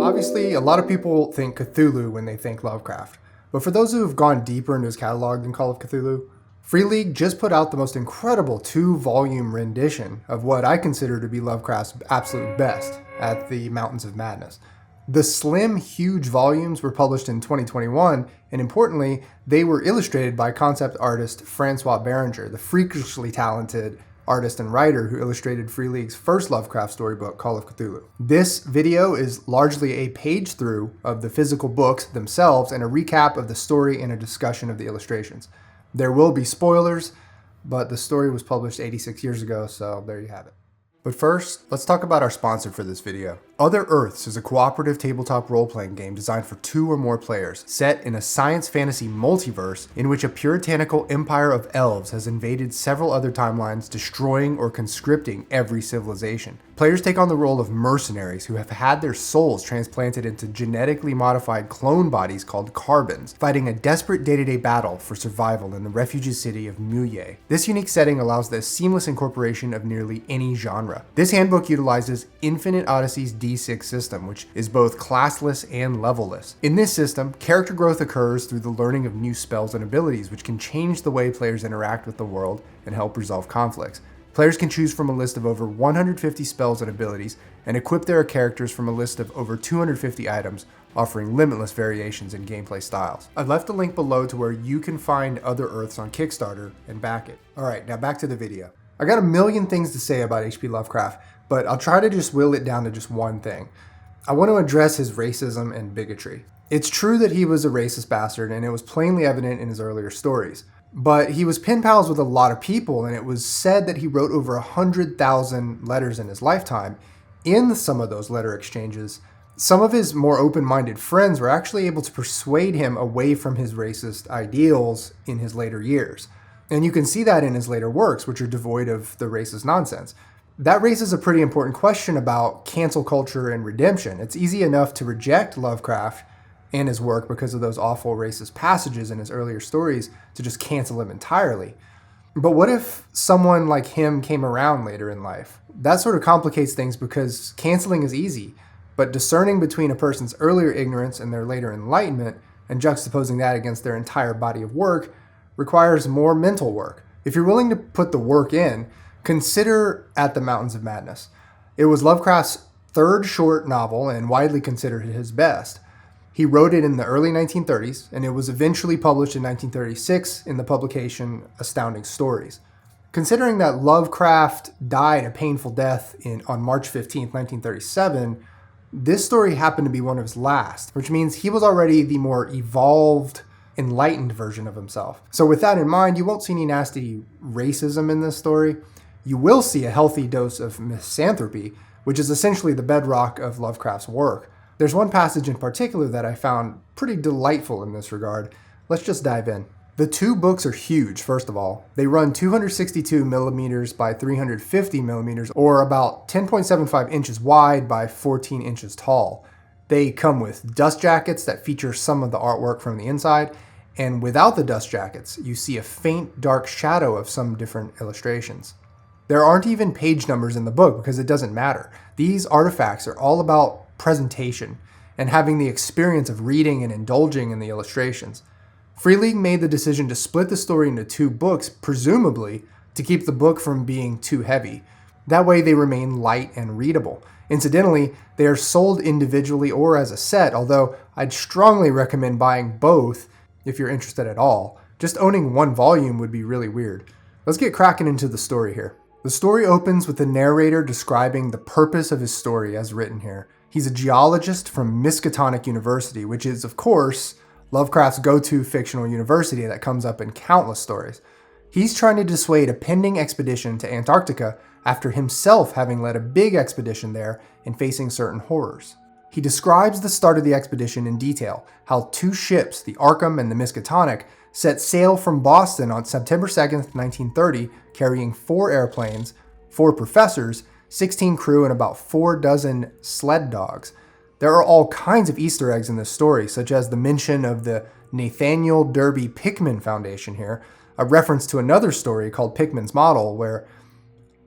Obviously, a lot of people think Cthulhu when they think Lovecraft, but for those who have gone deeper into his catalog than Call of Cthulhu, Free League just put out the most incredible 2-volume rendition of what I consider to be Lovecraft's absolute best at the Mountains of Madness. The slim, huge volumes were published in 2021, and importantly, they were illustrated by concept artist François Baranger, the freakishly talented artist and writer who illustrated Free League's first Lovecraft storybook, Call of Cthulhu. This video is largely a page through of the physical books themselves and a recap of the story and a discussion of the illustrations. There will be spoilers, but the story was published 86 years ago, so there you have it. But first, let's talk about our sponsor for this video. Other Earths is a cooperative tabletop role-playing game designed for 2 or more players, set in a science fantasy multiverse in which a puritanical empire of elves has invaded several other timelines, destroying or conscripting every civilization. Players take on the role of mercenaries who have had their souls transplanted into genetically modified clone bodies called carbons, fighting a desperate day-to-day battle for survival in the refugee city of Muye. This unique setting allows the seamless incorporation of nearly any genre. This handbook utilizes Infinite Odyssey's D6 system, which is both classless and levelless. In this system, character growth occurs through the learning of new spells and abilities, which can change the way players interact with the world and help resolve conflicts. Players can choose from a list of over 150 spells and abilities, and equip their characters from a list of over 250 items, offering limitless variations in gameplay styles. I've left a link below to where you can find Other Earths on Kickstarter and back it. Alright, now back to the video. I got a million things to say about H.P. Lovecraft, but I'll try to just will it down to just one thing. I want to address his racism and bigotry. It's true that he was a racist bastard, and it was plainly evident in his earlier stories. But he was pen pals with a lot of people, and it was said that he wrote over 100,000 letters in his lifetime. In some of those letter exchanges, some of his more open-minded friends were actually able to persuade him away from his racist ideals in his later years. And you can see that in his later works, which are devoid of the racist nonsense. That raises a pretty important question about cancel culture and redemption. It's easy enough to reject Lovecraft and his work because of those awful racist passages in his earlier stories to just cancel him entirely. But what if someone like him came around later in life? That sort of complicates things because canceling is easy, but discerning between a person's earlier ignorance and their later enlightenment and juxtaposing that against their entire body of work requires more mental work. If you're willing to put the work in, consider At the Mountains of Madness. It was Lovecraft's third short novel and widely considered his best. He wrote it in the early 1930s, and it was eventually published in 1936 in the publication Astounding Stories. Considering that Lovecraft died a painful death on March 15, 1937, this story happened to be one of his last, which means he was already the more evolved, enlightened version of himself. So with that in mind, you won't see any nasty racism in this story. You will see a healthy dose of misanthropy, which is essentially the bedrock of Lovecraft's work. There's one passage in particular that I found pretty delightful in this regard. Let's just dive in. The 2 books are huge, first of all. They run 262 millimeters by 350 millimeters, or about 10.75 inches wide by 14 inches tall. They come with dust jackets that feature some of the artwork from the inside, and without the dust jackets, you see a faint dark shadow of some different illustrations. There aren't even page numbers in the book because it doesn't matter. These artifacts are all about presentation and having the experience of reading and indulging in the illustrations. Free League made the decision to split the story into 2 books, presumably to keep the book from being too heavy. That way they remain light and readable. Incidentally, they are sold individually or as a set, although I'd strongly recommend buying both if you're interested at all. Just owning one volume would be really weird. Let's get cracking into the story here. The story opens with the narrator describing the purpose of his story as written here. He's a geologist from Miskatonic University, which is, of course, Lovecraft's go-to fictional university that comes up in countless stories. He's trying to dissuade a pending expedition to Antarctica after himself having led a big expedition there and facing certain horrors. He describes the start of the expedition in detail, how 2 ships, the Arkham and the Miskatonic, set sail from Boston on September 2nd, 1930, carrying 4 airplanes, 4 professors, 16 crew, and about 4 dozen sled dogs. There are all kinds of Easter eggs in this story, such as the mention of the Nathaniel Derby Pickman Foundation here, a reference to another story called Pickman's Model where,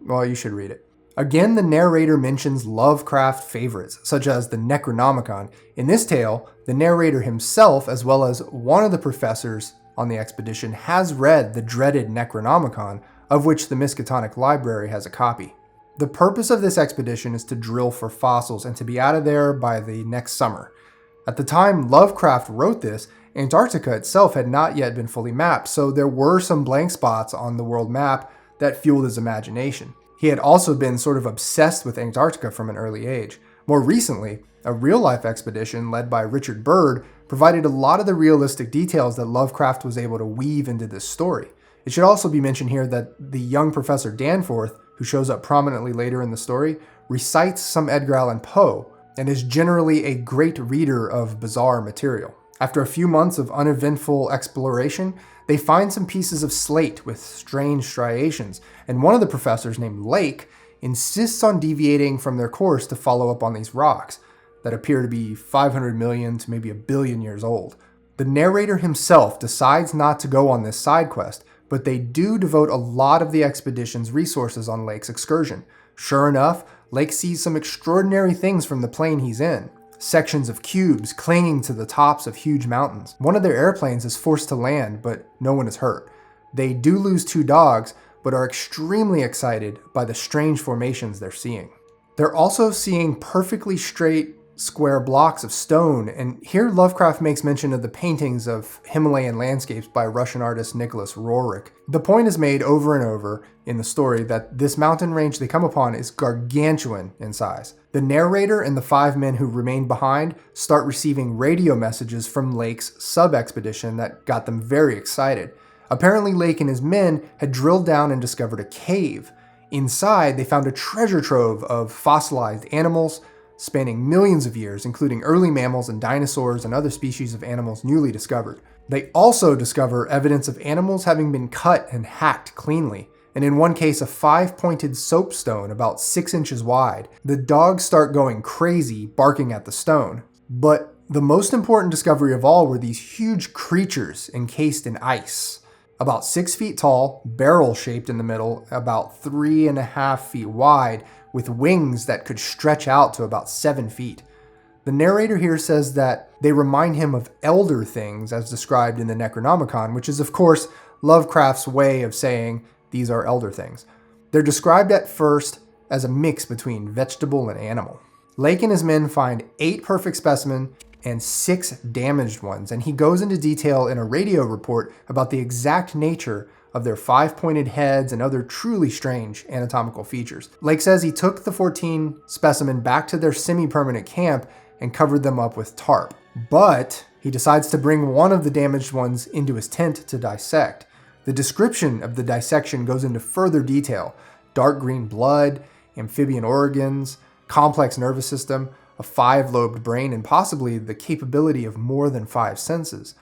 well, you should read it. Again, the narrator mentions Lovecraft favorites, such as the Necronomicon. In this tale, the narrator himself, as well as one of the professors on the expedition, has read the dreaded Necronomicon, of which the Miskatonic Library has a copy. The purpose of this expedition is to drill for fossils and to be out of there by the next summer. At the time Lovecraft wrote this, Antarctica itself had not yet been fully mapped, so there were some blank spots on the world map that fueled his imagination. He had also been sort of obsessed with Antarctica from an early age. More recently, a real-life expedition led by Richard Byrd provided a lot of the realistic details that Lovecraft was able to weave into this story. It should also be mentioned here that the young Professor Danforth, who shows up prominently later in the story, recites some Edgar Allan Poe and is generally a great reader of bizarre material. After a few months of uneventful exploration, they find some pieces of slate with strange striations, and one of the professors, named Lake, insists on deviating from their course to follow up on these rocks that appear to be 500 million to maybe 1 billion years old. The narrator himself decides not to go on this side quest, but they do devote a lot of the expedition's resources on Lake's excursion. Sure enough, Lake sees some extraordinary things from the plane he's in. Sections of cubes clinging to the tops of huge mountains. One of their airplanes is forced to land, but no one is hurt. They do lose 2 dogs, but are extremely excited by the strange formations they're seeing. They're also seeing perfectly straight square blocks of stone, and here Lovecraft makes mention of the paintings of Himalayan landscapes by Russian artist Nicholas Roerich. The point is made over and over in the story that this mountain range they come upon is gargantuan in size. The narrator and the 5 men who remain behind start receiving radio messages from Lake's sub-expedition that got them very excited. Apparently Lake and his men had drilled down and discovered a cave. Inside, they found a treasure trove of fossilized animals, spanning millions of years, including early mammals and dinosaurs and other species of animals newly discovered. They also discover evidence of animals having been cut and hacked cleanly, and in one case a 5-pointed soapstone about 6 inches wide. The dogs start going crazy, barking at the stone. But the most important discovery of all were these huge creatures encased in ice. About 6 feet tall, barrel-shaped in the middle, about 3.5 feet wide, with wings that could stretch out to about 7 feet. The narrator here says that they remind him of elder things as described in the Necronomicon, which is of course Lovecraft's way of saying these are elder things. They're described at first as a mix between vegetable and animal. Lake and his men find 8 perfect specimens and 6 damaged ones, and he goes into detail in a radio report about the exact nature of their 5-pointed heads and other truly strange anatomical features. Lake says he took the 14 specimen back to their semi-permanent camp and covered them up with tarp. But he decides to bring one of the damaged ones into his tent to dissect. The description of the dissection goes into further detail: dark green blood, amphibian organs, complex nervous system, a 5-lobed brain, and possibly the capability of more than 5 senses.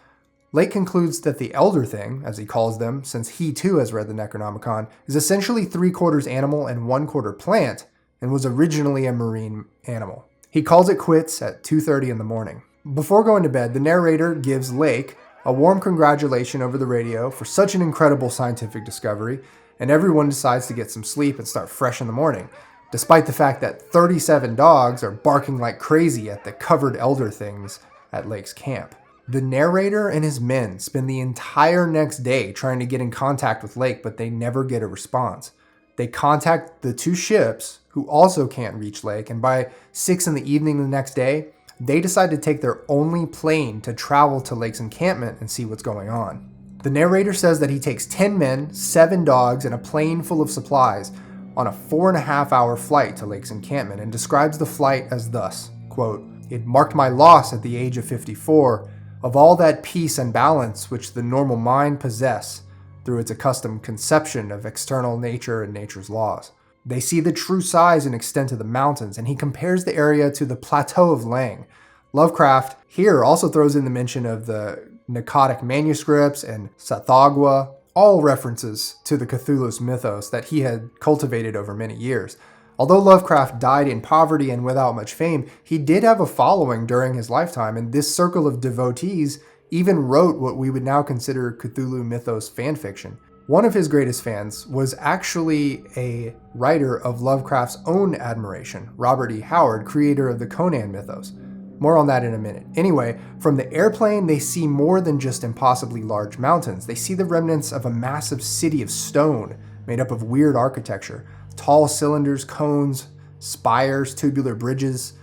Lake concludes that the elder thing, as he calls them, since he too has read the Necronomicon, is essentially 3/4 animal and 1/4 plant, and was originally a marine animal. He calls it quits at 2:30 in the morning. Before going to bed, the narrator gives Lake a warm congratulation over the radio for such an incredible scientific discovery, and everyone decides to get some sleep and start fresh in the morning, despite the fact that 37 dogs are barking like crazy at the covered elder things at Lake's camp. The narrator and his men spend the entire next day trying to get in contact with Lake, but they never get a response. They contact the 2 ships, who also can't reach Lake, and by 6 in the evening the next day, they decide to take their only plane to travel to Lake's encampment and see what's going on. The narrator says that he takes 10 men, 7 dogs, and a plane full of supplies on a 4.5-hour flight to Lake's encampment, and describes the flight as thus, quote, "It marked my loss at the age of 54, of all that peace and balance which the normal mind possess through its accustomed conception of external nature and nature's laws." They see the true size and extent of the mountains, and he compares the area to the Plateau of Lang. Lovecraft here also throws in the mention of the Nakadic manuscripts and Sathagwa, all references to the Cthulhu's mythos that he had cultivated over many years. Although Lovecraft died in poverty and without much fame, he did have a following during his lifetime, and this circle of devotees even wrote what we would now consider Cthulhu mythos fanfiction. One of his greatest fans was actually a writer of Lovecraft's own admiration, Robert E. Howard, creator of the Conan mythos. More on that in a minute. Anyway, from the airplane, they see more than just impossibly large mountains. They see the remnants of a massive city of stone made up of weird architecture. Tall cylinders, cones, spires, tubular bridges,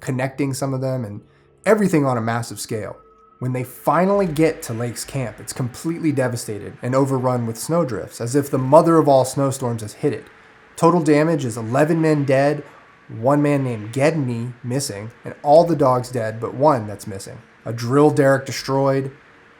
connecting some of them, and everything on a massive scale. When they finally get to Lake's camp, it's completely devastated and overrun with snowdrifts, as if the mother of all snowstorms has hit it. Total damage is 11 men dead, one man named Gedney missing, and all the dogs dead but one that's missing. A drill derrick destroyed,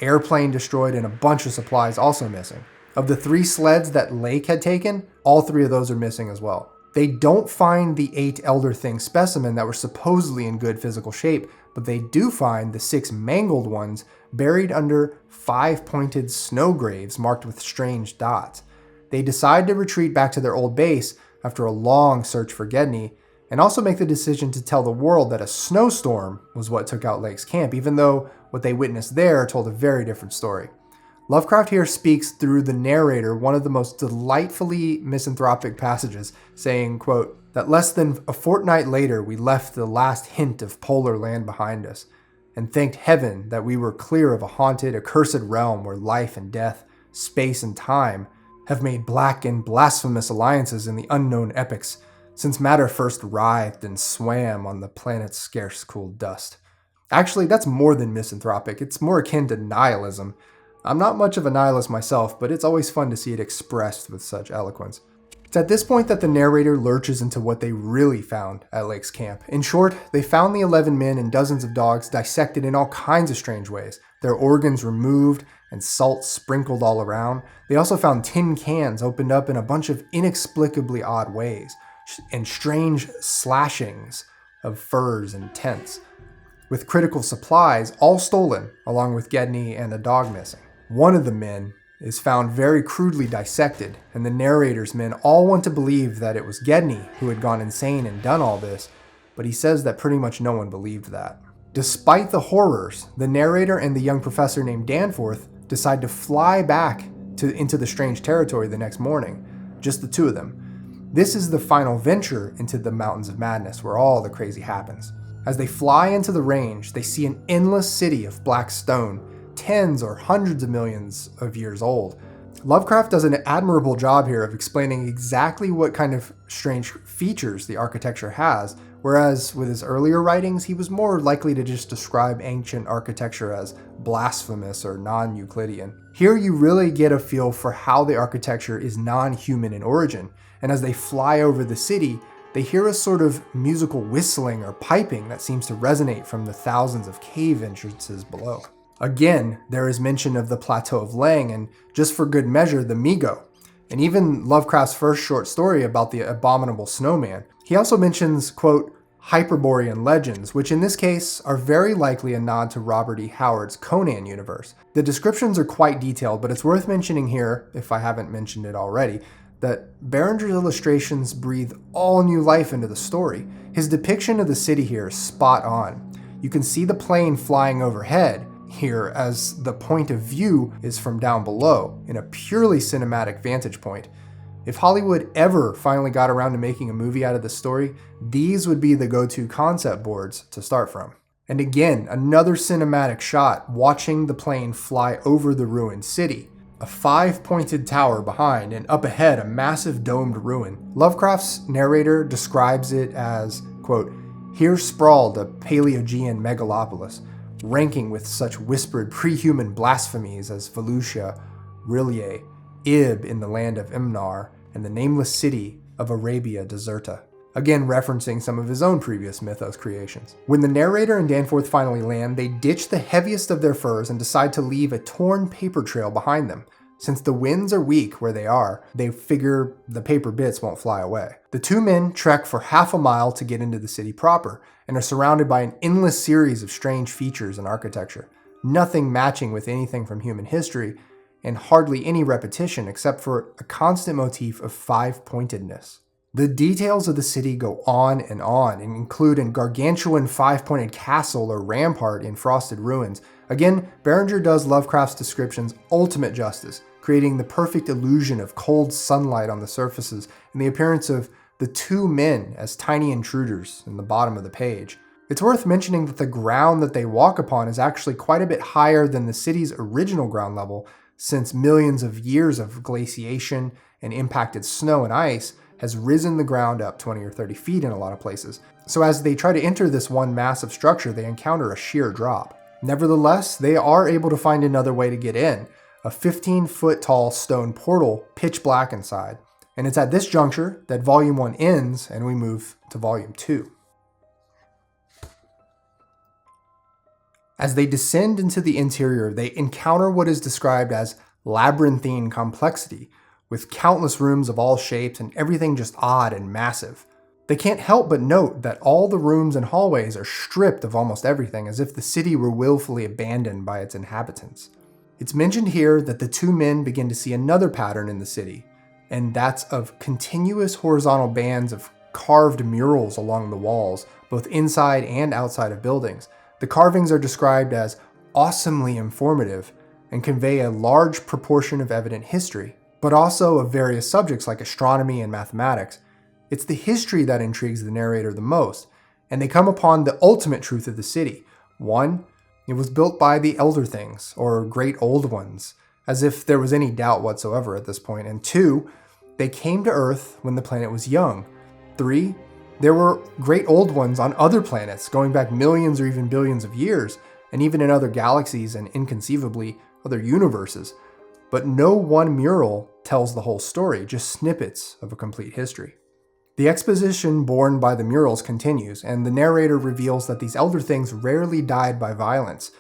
airplane destroyed, and a bunch of supplies also missing. Of the 3 sleds that Lake had taken, all 3 of those are missing as well. They don't find the 8 Elder Thing specimen that were supposedly in good physical shape, but they do find the 6 mangled ones buried under 5 pointed snow graves marked with strange dots. They decide to retreat back to their old base after a long search for Gedney, and also make the decision to tell the world that a snowstorm was what took out Lake's camp, even though what they witnessed there told a very different story. Lovecraft here speaks through the narrator one of the most delightfully misanthropic passages, saying, quote, that less than a fortnight later we left the last hint of polar land behind us, and thanked heaven that we were clear of a haunted, accursed realm where life and death, space and time have made black and blasphemous alliances in the unknown epochs, since matter first writhed and swam on the planet's scarce cooled dust. Actually, that's more than misanthropic. It's more akin to nihilism. I'm not much of a nihilist myself, but it's always fun to see it expressed with such eloquence. It's at this point that the narrator lurches into what they really found at Lake's camp. In short, they found the 11 men and dozens of dogs dissected in all kinds of strange ways, their organs removed and salt sprinkled all around. They also found tin cans opened up in a bunch of inexplicably odd ways, and strange slashings of furs and tents, with critical supplies all stolen, along with Gedney and a dog missing. One of the men is found very crudely dissected, and the narrator's men all want to believe that it was Gedney who had gone insane and done all this, but he says that pretty much no one believed that. Despite the horrors, the narrator and the young professor named Danforth decide to fly back into the strange territory the next morning, just the 2 of them. This is the final venture into the Mountains of Madness, where all the crazy happens. As they fly into the range, they see an endless city of black stone, tens or hundreds of millions of years old. Lovecraft does an admirable job here of explaining exactly what kind of strange features the architecture has, whereas with his earlier writings, he was more likely to just describe ancient architecture as blasphemous or non-Euclidean. Here you really get a feel for how the architecture is non-human in origin, and as they fly over the city, they hear a sort of musical whistling or piping that seems to resonate from the thousands of cave entrances below. Again, there is mention of the Plateau of Lang, and just for good measure, the Migo, and even Lovecraft's first short story about the abominable snowman. He also mentions, quote, Hyperborean legends, which in this case are very likely a nod to Robert E. Howard's Conan universe. The descriptions are quite detailed, but it's worth mentioning here, if I haven't mentioned it already, that Baranger's illustrations breathe all new life into the story. His depiction of the city here is spot on. You can see the plane flying overhead here as the point of view is from down below in a purely cinematic vantage point. If Hollywood ever finally got around to making a movie out of this story, these would be the go-to concept boards to start from. And again, another cinematic shot watching the plane fly over the ruined city. A 5-pointed tower behind, and up ahead a massive domed ruin. Lovecraft's narrator describes it as, quote, here sprawled a Paleogean megalopolis, ranking with such whispered pre-human blasphemies as Volusia, Rillier, Ib in the land of Imnar, and the nameless city of Arabia Deserta. Again referencing some of his own previous mythos creations. When the narrator and Danforth finally land, they ditch the heaviest of their furs and decide to leave a torn paper trail behind them. Since the winds are weak where they are, they figure the paper bits won't fly away. The 2 men trek for half a mile to get into the city proper, and are surrounded by an endless series of strange features and architecture, nothing matching with anything from human history, and hardly any repetition except for a constant motif of 5-pointedness. The details of the city go on and include a gargantuan 5-pointed castle or rampart in frosted ruins. Again, Baranger does Lovecraft's descriptions ultimate justice. creating the perfect illusion of cold sunlight on the surfaces and the appearance of the two men as tiny intruders in the bottom of the page. It's worth mentioning that the ground that they walk upon is actually quite a bit higher than the city's original ground level, since millions of years of glaciation and impacted snow and ice has risen the ground up 20 or 30 feet in a lot of places. So as they try to enter this one massive structure, they encounter a sheer drop. Nevertheless, they are able to find another way to get in, a 15-foot tall stone portal, pitch black inside. And it's at this juncture that Volume 1 ends and we move to Volume 2. As they descend into the interior, they encounter what is described as labyrinthine complexity, with countless rooms of all shapes and everything just odd and massive. They can't help but note that all the rooms and hallways are stripped of almost everything, as if the city were willfully abandoned by its inhabitants. It's mentioned here that the two men begin to see another pattern in the city, and that's of continuous horizontal bands of carved murals along the walls, both inside and outside of buildings. The carvings are described as awesomely informative and convey a large proportion of evident history, but also of various subjects like astronomy and mathematics. It's the history that intrigues the narrator the most, and they come upon the ultimate truth of the city. One, it was built by the Elder Things, or Great Old Ones, as if there was any doubt whatsoever at this point. And two, they came to Earth when the planet was young. Three, there were Great Old Ones on other planets, going back millions or even billions of years, and even in other galaxies and inconceivably other universes. But no one mural tells the whole story, just snippets of a complete history. The exposition borne by the murals continues, and the narrator reveals that these Elder Things rarely died by violence,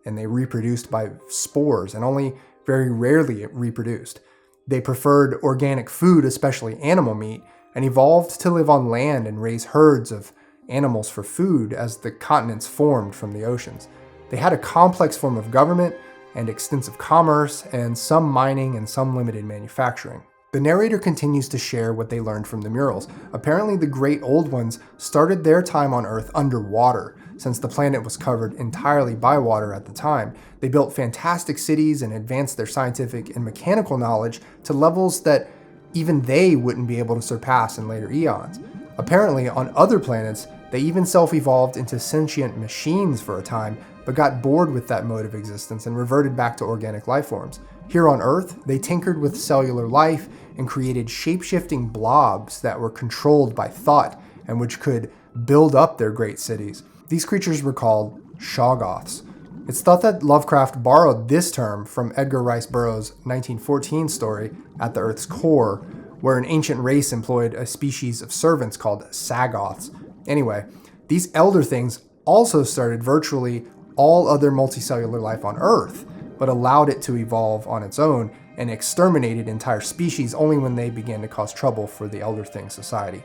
and they reproduced by spores, and only very rarely reproduced. They preferred organic food, especially animal meat, and evolved to live on land and raise herds of animals for food as the continents formed from the oceans. They had a complex form of government and extensive commerce, and some mining and some limited manufacturing. The narrator continues to share what they learned from the murals. Apparently, the Great Old Ones started their time on Earth underwater, since the planet was covered entirely by water at the time. They built fantastic cities and advanced their scientific and mechanical knowledge to levels that even they wouldn't be able to surpass in later eons. Apparently, on other planets, they even self-evolved into sentient machines for a time, but got bored with that mode of existence and reverted back to organic life forms. Here on Earth, they tinkered with cellular life and created shape-shifting blobs that were controlled by thought and which could build up their great cities. These creatures were called Shoggoths. It's thought that Lovecraft borrowed this term from Edgar Rice Burroughs' 1914 story, At the Earth's Core, where an ancient race employed a species of servants called Sagoths. Anyway, these Elder Things also started virtually all other multicellular life on Earth, but allowed it to evolve on its own and exterminated entire species only when they began to cause trouble for the Elder Thing society.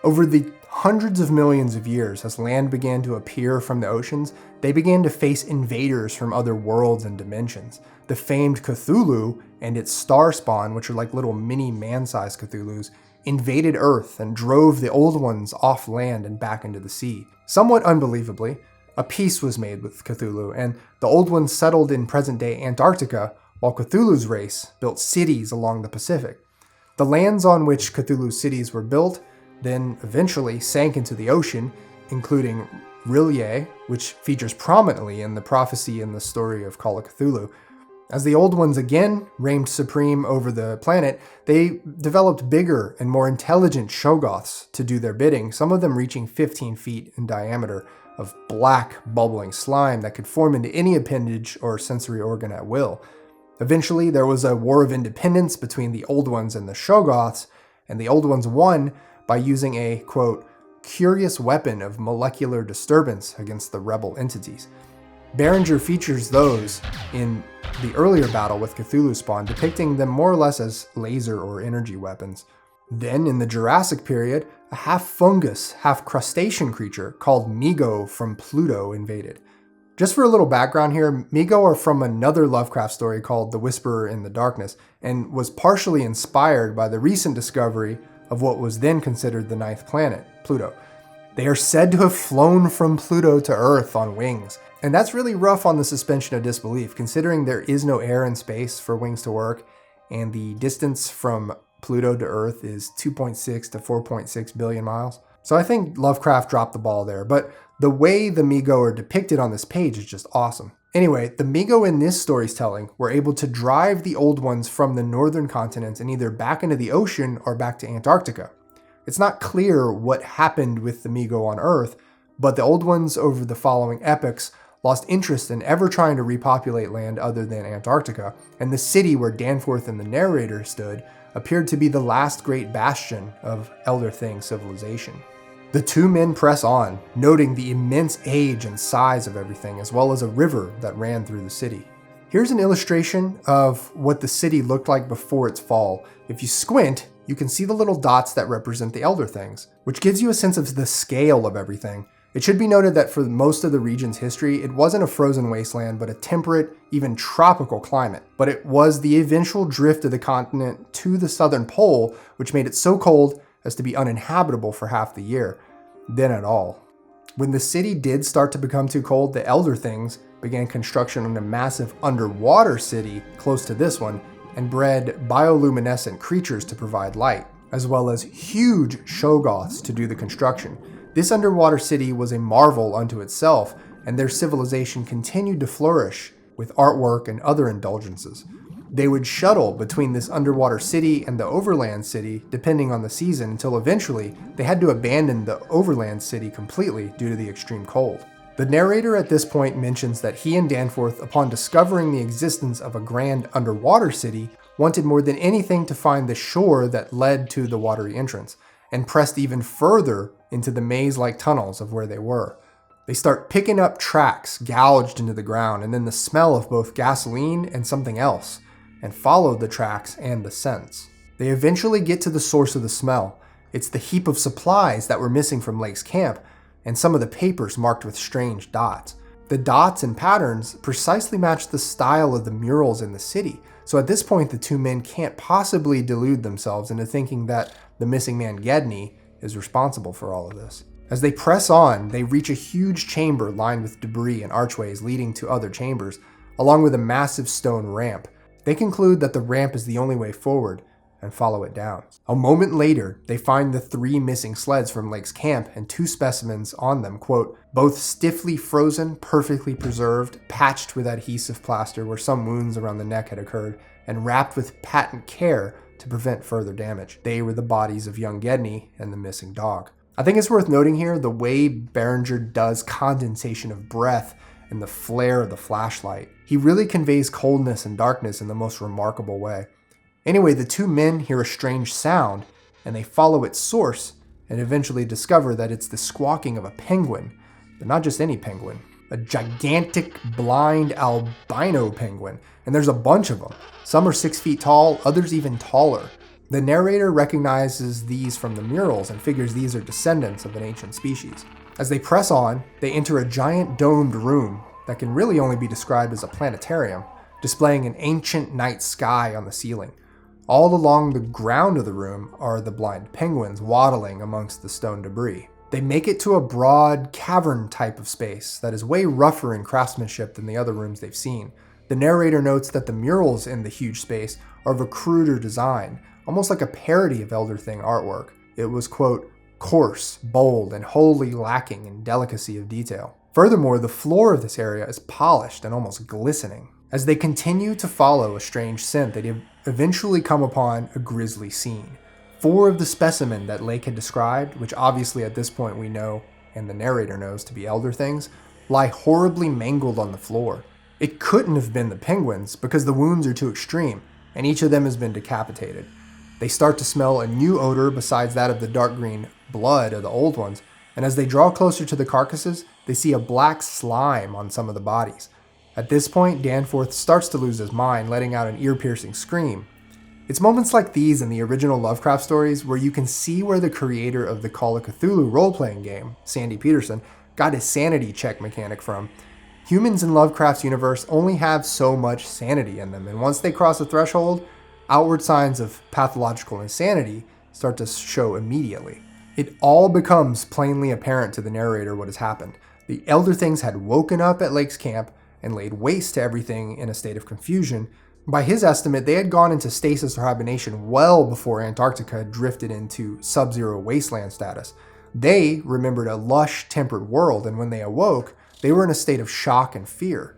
Over the hundreds of millions of years, as land began to appear from the oceans, they began to face invaders from other worlds and dimensions. The famed Cthulhu and its star spawn, which are like little mini man-sized Cthulhus, invaded Earth and drove the old ones off land and back into the sea. Somewhat unbelievably, a peace was made with Cthulhu, and the old ones settled in present-day Antarctica, while Cthulhu's race built cities along the Pacific. The lands on which Cthulhu's cities were built then eventually sank into the ocean, including R'lyeh, which features prominently in the prophecy in the story of Call of Cthulhu. As the Old Ones again reigned supreme over the planet, they developed bigger and more intelligent Shoggoths to do their bidding, some of them reaching 15 feet in diameter, of black, bubbling slime that could form into any appendage or sensory organ at will. Eventually, there was a war of independence between the Old Ones and the Shoggoths, and the Old Ones won by using a, quote, curious weapon of molecular disturbance against the rebel entities. Baranger features those in the earlier battle with Cthulhu spawn, depicting them more or less as laser or energy weapons. Then, in the Jurassic period, a half-fungus, half-crustacean creature called Migo from Pluto invaded. Just for a little background here, Migo are from another Lovecraft story called The Whisperer in the Darkness, and was partially inspired by the recent discovery of what was then considered the ninth planet, Pluto. They are said to have flown from Pluto to Earth on wings, and that's really rough on the suspension of disbelief, considering there is no air in space for wings to work, and the distance from Pluto to Earth is 2.6 to 4.6 billion miles. So I think Lovecraft dropped the ball there, but the way the Mi-Go are depicted on this page is just awesome. Anyway, the Mi-Go in this story's telling were able to drive the old ones from the northern continents and either back into the ocean or back to Antarctica. It's not clear what happened with the Mi-Go on Earth, but the old ones over the following epochs lost interest in ever trying to repopulate land other than Antarctica, and the city where Danforth and the narrator stood appeared to be the last great bastion of Elder Thing civilization. The two men press on, noting the immense age and size of everything, as well as a river that ran through the city. Here's an illustration of what the city looked like before its fall. If you squint, you can see the little dots that represent the Elder Things, which gives you a sense of the scale of everything. It should be noted that for most of the region's history, it wasn't a frozen wasteland, but a temperate, even tropical climate. But it was the eventual drift of the continent to the southern pole, which made it so cold as to be uninhabitable for half the year, then at all. When the city did start to become too cold, the Elder Things began construction on a massive underwater city close to this one and bred bioluminescent creatures to provide light, as well as huge Shoggoths to do the construction. This underwater city was a marvel unto itself, and their civilization continued to flourish with artwork and other indulgences. They would shuttle between this underwater city and the overland city depending on the season until eventually they had to abandon the overland city completely due to the extreme cold. The narrator at this point mentions that he and Danforth, upon discovering the existence of a grand underwater city, wanted more than anything to find the shore that led to the watery entrance, and pressed even further into the maze-like tunnels of where they were. They start picking up tracks gouged into the ground, and then the smell of both gasoline and something else, and follow the tracks and the scents. They eventually get to the source of the smell. It's the heap of supplies that were missing from Lake's camp, and some of the papers marked with strange dots. The dots and patterns precisely match the style of the murals in the city, so at this point the two men can't possibly delude themselves into thinking that the missing man Gedney is responsible for all of this. As they press on, they reach a huge chamber lined with debris and archways leading to other chambers, along with a massive stone ramp. They conclude that the ramp is the only way forward and follow it down. A moment later, they find the 3 missing sleds from Lake's camp and 2 specimens on them, quote, both stiffly frozen, perfectly preserved, patched with adhesive plaster where some wounds around the neck had occurred, and wrapped with patent care to prevent further damage. They were the bodies of young Gedney and the missing dog. I think it's worth noting here the way Baranger does condensation of breath and the flare of the flashlight. He really conveys coldness and darkness in the most remarkable way. Anyway, the 2 men hear a strange sound, and they follow its source, and eventually discover that it's the squawking of a penguin, but not just any penguin, a gigantic blind albino penguin, and there's a bunch of them. Some are 6 feet tall, others even taller. The narrator recognizes these from the murals and figures these are descendants of an ancient species. As they press on, they enter a giant domed room that can really only be described as a planetarium, displaying an ancient night sky on the ceiling. All along the ground of the room are the blind penguins waddling amongst the stone debris. They make it to a broad cavern type of space that is way rougher in craftsmanship than the other rooms they've seen. The narrator notes that the murals in the huge space are of a cruder design, almost like a parody of Elder Thing artwork. It was, quote, coarse, bold, and wholly lacking in delicacy of detail. Furthermore, the floor of this area is polished and almost glistening. As they continue to follow a strange scent, they eventually come upon a grisly scene. 4 of the specimen that Lake had described, which obviously at this point we know, and the narrator knows to be Elder Things, lie horribly mangled on the floor. It couldn't have been the penguins because the wounds are too extreme, and each of them has been decapitated. They start to smell a new odor besides that of the dark green blood of the old ones, and as they draw closer to the carcasses, they see a black slime on some of the bodies. At this point, Danforth starts to lose his mind, letting out an ear-piercing scream. It's moments like these in the original Lovecraft stories where you can see where the creator of the Call of Cthulhu role-playing game, Sandy Peterson, got his sanity check mechanic from. Humans in Lovecraft's universe only have so much sanity in them, and once they cross a threshold, outward signs of pathological insanity start to show immediately. It all becomes plainly apparent to the narrator what has happened. The Elder Things had woken up at Lake's camp and laid waste to everything in a state of confusion, By his estimate, they had gone into stasis or hibernation well before Antarctica had drifted into sub-zero wasteland status. They remembered a lush, temperate world, and when they awoke, they were in a state of shock and fear.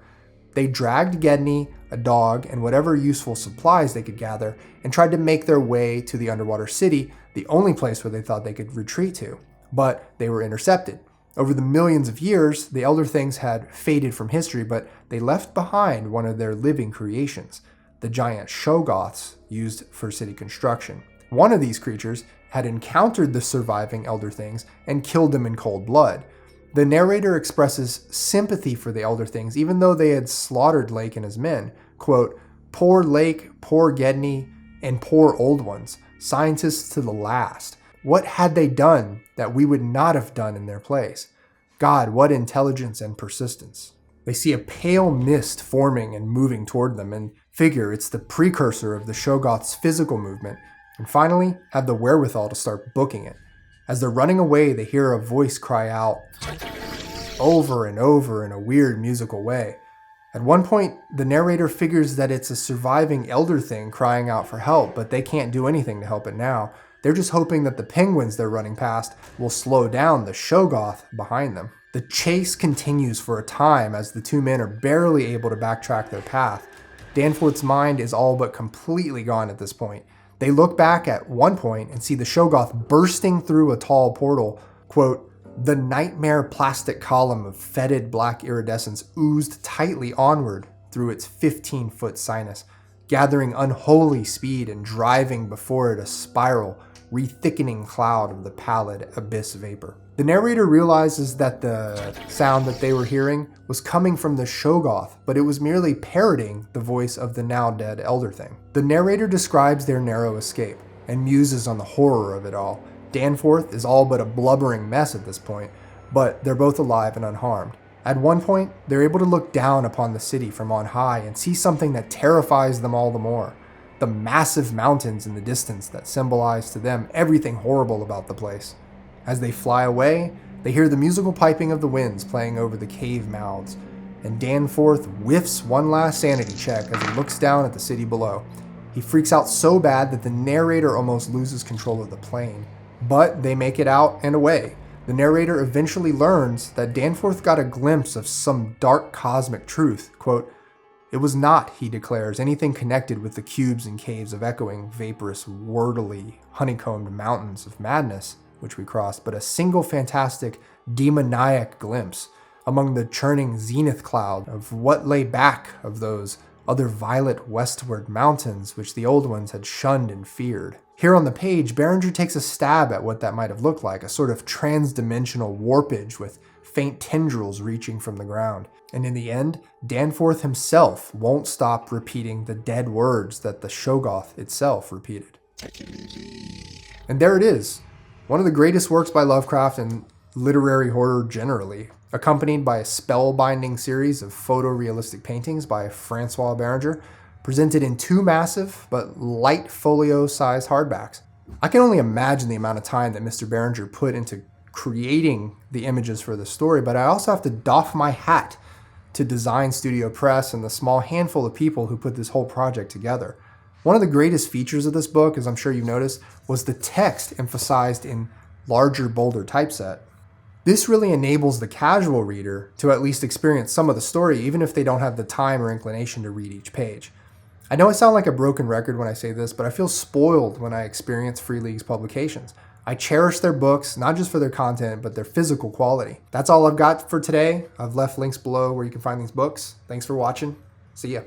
They dragged Gedney, a dog, and whatever useful supplies they could gather, and tried to make their way to the underwater city, the only place where they thought they could retreat to. But they were intercepted. Over the millions of years, the Elder Things had faded from history, but they left behind one of their living creations, the giant Shoggoths used for city construction. One of these creatures had encountered the surviving Elder Things and killed them in cold blood. The narrator expresses sympathy for the Elder Things, even though they had slaughtered Lake and his men. Quote, "Poor Lake, poor Gedney, and poor Old Ones, scientists to the last. What had they done that we would not have done in their place? God, what intelligence and persistence." They see a pale mist forming and moving toward them and figure it's the precursor of the Shoggoth's physical movement, and finally have the wherewithal to start booking it. As they're running away, they hear a voice cry out over and over in a weird musical way. At one point, the narrator figures that it's a surviving Elder Thing crying out for help, but they can't do anything to help it now. They're just hoping that the penguins they're running past will slow down the Shoggoth behind them. The chase continues for a time as the two men are barely able to backtrack their path. Danforth's mind is all but completely gone at this point. They look back at one point and see the Shoggoth bursting through a tall portal. Quote, "The nightmare plastic column of fetid black iridescence oozed tightly onward through its 15-foot sinus, gathering unholy speed and driving before it a spiral, re-thickening cloud of the pallid abyss vapor." The narrator realizes that the sound that they were hearing was coming from the Shoggoth, but it was merely parroting the voice of the now dead Elder Thing. The narrator describes their narrow escape and muses on the horror of it all. Danforth is all but a blubbering mess at this point, but they're both alive and unharmed. At one point, they're able to look down upon the city from on high and see something that terrifies them all the more. The massive mountains in the distance that symbolize to them everything horrible about the place. As they fly away, they hear the musical piping of the winds playing over the cave mouths, and Danforth whiffs one last sanity check as he looks down at the city below. He freaks out so bad that the narrator almost loses control of the plane. But they make it out and away. The narrator eventually learns that Danforth got a glimpse of some dark cosmic truth. Quote, "It was not," he declares, "anything connected with the cubes and caves of echoing, vaporous, wordily honeycombed mountains of madness which we crossed, but a single fantastic, demoniac glimpse among the churning zenith cloud of what lay back of those other violet westward mountains which the old ones had shunned and feared." Here on the page, Baranger takes a stab at what that might have looked like, a sort of trans-dimensional warpage with faint tendrils reaching from the ground. And in the end, Danforth himself won't stop repeating the dead words that the Shoggoth itself repeated. And there it is, one of the greatest works by Lovecraft and literary horror generally, accompanied by a spellbinding series of photorealistic paintings by François Baranger, presented in two massive but light folio-sized hardbacks. I can only imagine the amount of time that Mr. Baranger put into creating the images for the story, but I also have to doff my hat to Design Studio Press and the small handful of people who put this whole project together. One of the greatest features of this book, as I'm sure you've noticed, was the text emphasized in larger, bolder typeset. This really enables the casual reader to at least experience some of the story, even if they don't have the time or inclination to read each page. I know I sound like a broken record when I say this, but I feel spoiled when I experience Free League's publications. I cherish their books, not just for their content, but their physical quality. That's all I've got for today. I've left links below where you can find these books. Thanks for watching. See ya.